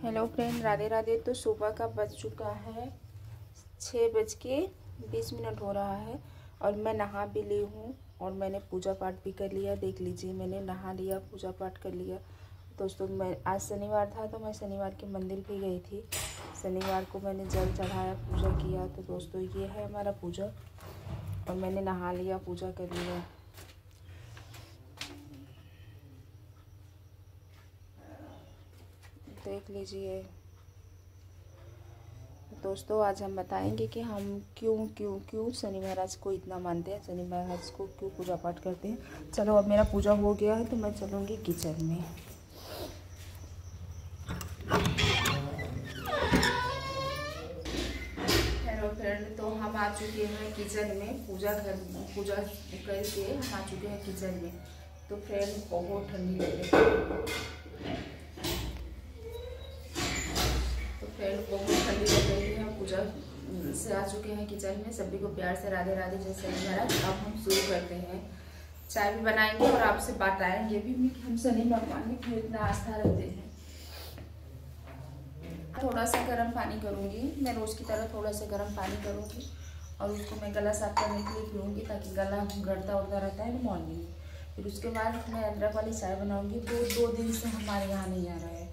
Hello friend, Radhe Radhe. तो सुबह का बज चुका है 6:20 हो रहा है और मैं नहा भी ली हूँ और मैंने पूजा पाठ भी कर लिया। देख लीजिए, मैंने नहा लिया, पूजा पाठ कर लिया। दोस्तों, मैं आज शनिवार था तो मैं शनिवार के मंदिर भी गई थी। शनिवार को मैंने जल चढ़ाया, पूजा किया। तो दोस्तों, ये है हमारा पूजा और मैंने नहा लिया, पूजा कर लिया। देख लीजिए दोस्तों, आज हम बताएंगे कि हम क्यों शनि महाराज को इतना मानते हैं, शनि महाराज को क्यों पूजा पाठ करते हैं। चलो, अब मेरा पूजा हो गया है तो मैं चलूँगी किचन में। हेलो फ्रेंड, तो हम आ चुके हैं किचन में। पूजा करके हम आ चुके हैं किचन में। तो फ्रेंड, बहुत ठंडी लग रही है। बहुत ठंडी लग रही है। पूजा से आ चुके हैं किचन में। सभी को प्यार से राधे राधे, जय शनि महाराज। अब हम शुरू करते हैं। चाय भी बनाएंगे और आपसे बताएंगे भी कि हम शनि भगवान में क्यों इतना आस्था रखते हैं। थोड़ा सा गर्म पानी करूंगी, मैं रोज की तरह थोड़ा सा गर्म पानी करूंगी और उसको मैं गला साफ करने के लिए पीऊँगी, ताकि गला गड़ता उड़ता रहता है मॉर्निंग में। फिर उसके बाद मैं अदरक वाली चाय बनाऊंगी। दो दिन से हमारे यहाँ नहीं आ रहा है,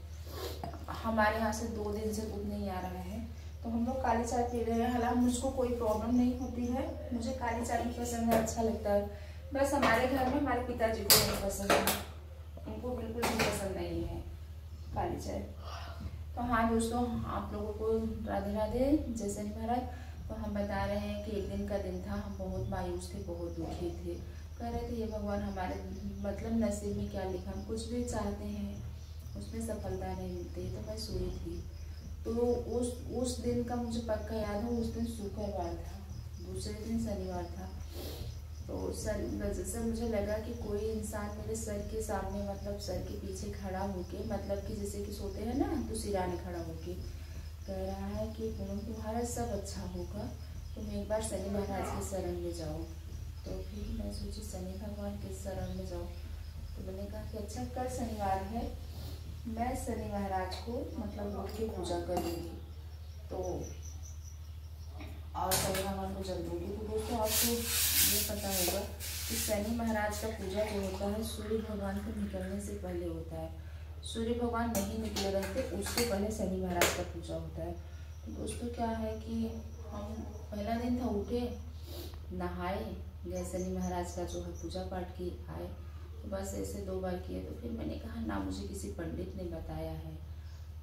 हमारे यहाँ से 2 दिन से दूध नहीं आ रहा है। तो हम लोग काली चाय पी रहे हैं। हालांकि मुझको कोई प्रॉब्लम नहीं होती है, मुझे काली चाय भी पसंद है, अच्छा लगता है। बस हमारे घर में हमारे पिताजी को नहीं पसंद है, उनको बिल्कुल भी पसंद नहीं है काली चाय। तो हाँ दोस्तों, आप लोगों को राधे राधे, जय शनि महाराज। तो हम बता रहे हैं कि एक दिन का दिन था, हम बहुत मायूस थे, बहुत दुखी थे। कह रहे थे, ये भगवान हमारे मतलब नसीब में क्या लिखा, हम कुछ भी चाहते हैं उसमें सफलता नहीं मिलती। तो मैं सोई थी। तो उस दिन का मुझे पक्का याद है, उस दिन शुक्रवार था, दूसरे दिन शनिवार था। तो जैसे मुझे लगा कि कोई इंसान मेरे सर के सामने, मतलब सर के पीछे खड़ा होके, मतलब कि जैसे कि सोते हैं ना तो सिराने खड़ा होके कह रहा है कि तुम्हारा सब अच्छा होगा, तुम एक बार शनि महाराज के शरण में जाओ। तो फिर मैं सोची शनि भगवान के शरण में जाओ। तो मैंने कहा कि अच्छा, कल शनिवार है, मैं शनि महाराज को मतलब उठ के पूजा कर लूँगी तो और शनि भगवान को जल दूँगी। तो दोस्तों, आपको ये पता होगा कि शनि महाराज का पूजा जो होता है सूर्य भगवान को निकलने से पहले होता है। सूर्य भगवान नहीं निकले रहते, उससे पहले शनि महाराज का पूजा होता है। तो दोस्तों, क्या है कि हम पहला दिन था, उठे, नहाए, गए शनि महाराज का जो है पूजा पाठ की, आए। तो बस ऐसे 2 बार किए। तो फिर मैंने कहा, ना मुझे किसी पंडित ने बताया है,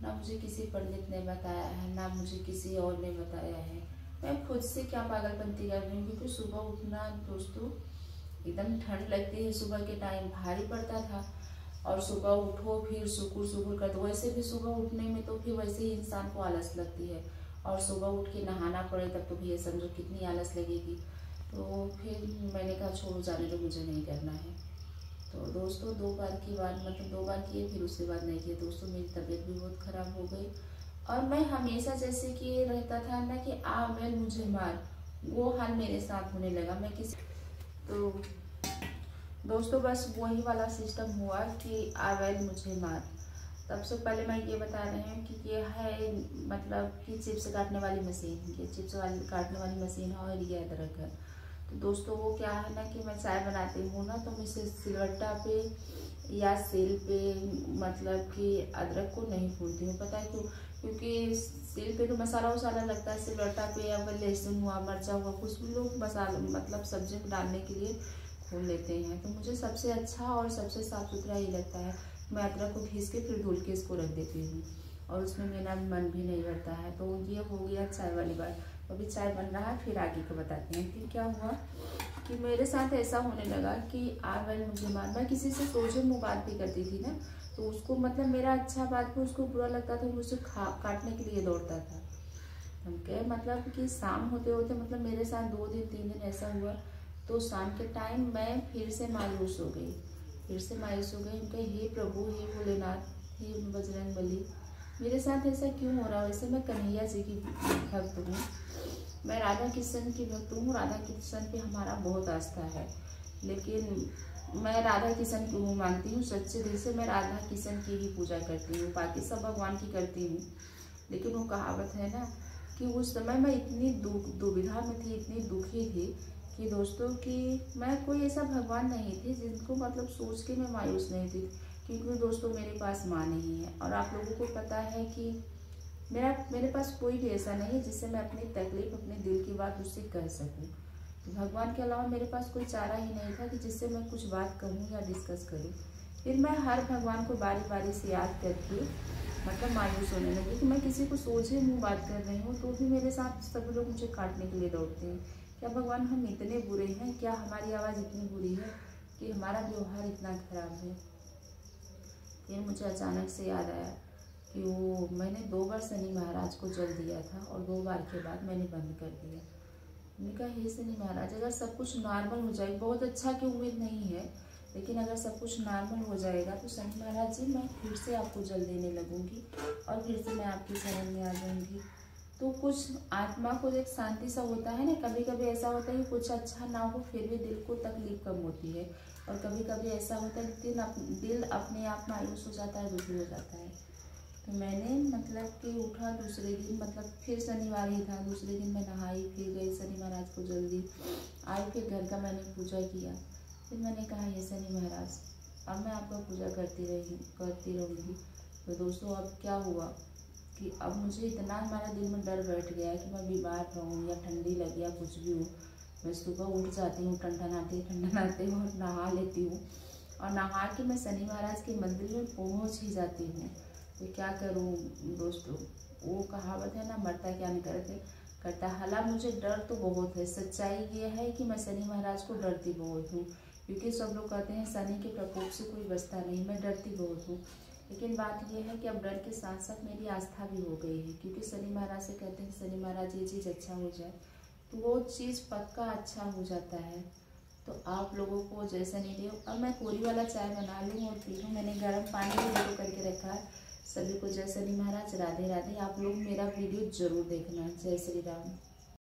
ना मुझे किसी पंडित ने बताया है, ना मुझे किसी और ने बताया है, मैं खुद से क्या पागलपंती कर रही हूँ। क्योंकि सुबह उठना दोस्तों, एकदम ठंड लगती है, सुबह के टाइम भारी पड़ता था। और सुबह उठो फिर सुकुर कर दो, वैसे भी सुबह उठने में तो फिर वैसे ही इंसान को आलस लगती है, और सुबह उठ के नहाना पड़े तब तो भैया समझो कितनी आलस लगेगी। तो फिर मैंने कहा, छोड़ो, जाने दो, मुझे नहीं करना है। तो दोस्तों, 2 बार की बात, मतलब 2 बार किए, फिर उसके बाद नहीं किए। दोस्तों, मेरी तबीयत भी बहुत ख़राब हो गई और मैं हमेशा जैसे कि ये रहता था ना कि आ बैल मुझे मार, वो हाल मेरे साथ होने लगा। मैं किसी तो दोस्तों, बस वही वाला सिस्टम हुआ कि आ बैल मुझे मार। तब से पहले मैं ये बता रहे हैं कि ये है मतलब कि चिप्स काटने वाली मशीन, ये चिप्स काटने वाली मशीन है और ये अदरक है। तो दोस्तों, वो क्या है ना कि मैं चाय बनाती हूँ ना, तो मैं इसे सिलवट्टा पे या सिल पे मतलब कि अदरक को नहीं भूनती हूँ। पता है क्यों? क्योंकि सिल पे तो मसाला वसाला लगता है, सिलवट्टा पे या फिर लहसुन हुआ, मिर्चा हुआ, कुछ भी लोग मसाला मतलब सब्जी में डालने के लिए भून लेते हैं। तो मुझे सबसे अच्छा और सबसे साफ़ सुथरा ये लगता है। मैं अदरक को घिस के फिर धुल के इसको रख देती हूँ और उसमें मेरा मन भी नहीं करता है। तो ये हो गया चाय वाली बात। अभी चाय बन रहा है, फिर आगे को बताते हैं। फिर क्या हुआ कि मेरे साथ ऐसा होने लगा कि आ बैल मुझे मार। मैं किसी से सोचे मुँह बात भी करती थी ना, तो उसको मतलब मेरा अच्छा बात भी उसको बुरा लगता था, मुझसे काटने के लिए दौड़ता था। हम कहे मतलब कि शाम होते होते मतलब मेरे साथ 2 दिन 3 दिन ऐसा हुआ। तो शाम के टाइम मैं फिर से मायूस हो गई, हम कहे, हे प्रभु, हे भोलेनाथ, हे बजरंग बली, मेरे साथ ऐसा क्यों हो रहा है। वैसे मैं कन्हैया जी की भक्त हूँ, मैं राधा कृष्ण की भक्त हूँ, राधा कृष्ण पे हमारा बहुत आस्था है। लेकिन मैं राधा किशन को मानती हूँ, सच्चे दिल से मैं राधा किशन की ही पूजा करती हूँ, बाकी सब भगवान की करती हूँ। लेकिन वो कहावत है ना कि उस समय मैं इतनी दुविधा में थी, इतनी दुखी थी कि दोस्तों कि मैं कोई ऐसा भगवान नहीं थी जिनको मतलब सोच के मैं मायूस नहीं थी, क्योंकि दोस्तों मेरे पास माँ नहीं है। और आप लोगों को पता है कि मेरे पास कोई भी ऐसा नहीं है जिससे मैं अपनी तकलीफ, अपने दिल की बात उससे कह सकूं। तो भगवान के अलावा मेरे पास कोई चारा ही नहीं था कि जिससे मैं कुछ बात कहूँ या डिस्कस करूँ। फिर मैं हर भगवान को बारी बारी से याद करके मतलब मायूस होने लगी कि मैं किसी को सोचे मुँह बात कर रही हूँ तो भी मेरे साथ सभी लोग मुझे काटने के लिए दौड़ते हैं। क्या भगवान हम इतने बुरे हैं? क्या हमारी आवाज़ इतनी बुरी है कि हमारा व्यवहार इतना खराब है? फिर मुझे अचानक से याद आया कि वो मैंने 2 बार शनि महाराज को जल दिया था और 2 बार के बाद मैंने बंद कर दिया। मैंने कहा हे शनि महाराज, अगर सब कुछ नॉर्मल हो जाए, बहुत अच्छा की उम्मीद नहीं है, लेकिन अगर सब कुछ नॉर्मल हो जाएगा तो शनि महाराज जी मैं फिर से आपको जल देने लगूंगी और फिर से मैं आपकी शरण में आ जाऊंगी। तो कुछ आत्मा को एक शांति सा होता है ना, कभी कभी ऐसा होता है कि कुछ अच्छा ना हो फिर भी दिल को तकलीफ कम होती है, और कभी कभी ऐसा होता है कि दिल अपने आप मायूस हो जाता है, दुखी हो जाता है। तो मैंने मतलब कि उठा दूसरे दिन, मतलब फिर शनिवार ही था, दूसरे दिन मैं नहाई, फिर गई शनि महाराज को जल्दी आई, फिर घर का मैंने पूजा किया। फिर मैंने कहा ये शनि महाराज अब मैं आपका पूजा करती रहूँगी। तो दोस्तों अब क्या हुआ कि अब मुझे इतना हमारा दिल में डर बैठ गया कि मैं बीमार रहूँ या ठंडी लगी या कुछ भी हो, मैं सुबह उठ जाती हूँ ठंडनाते हूँ और नहा लेती हूँ, और नहा के मैं शनि महाराज के मंदिर में पहुँच ही जाती हूँ। तो क्या करूँ दोस्तों, वो कहावत है ना, मरता क्या नहीं करता। हालांकि मुझे डर तो बहुत है, सच्चाई ये है कि मैं शनि महाराज को डरती बहुत हूँ, क्योंकि सब लोग कहते हैं शनि के प्रकोप से कोई बचता नहीं, मैं डरती बहुत हूँ। लेकिन बात यह है कि अब डर के साथ साथ मेरी आस्था भी हो गई है, क्योंकि शनि महाराज से कहते हैं शनि महाराज ये चीज़ अच्छा हो जाए तो वो चीज़ पक्का अच्छा हो जाता है। तो आप लोगों को जैसा नहीं दे, अब मैं कोरी वाला चाय बना लूँ और पी लूँ, मैंने गर्म पानी भी रेडी करके रखा है। सभी को जय शनि महाराज, राधे राधे। आप लोग मेरा वीडियो जरूर देखना। जय श्री राम।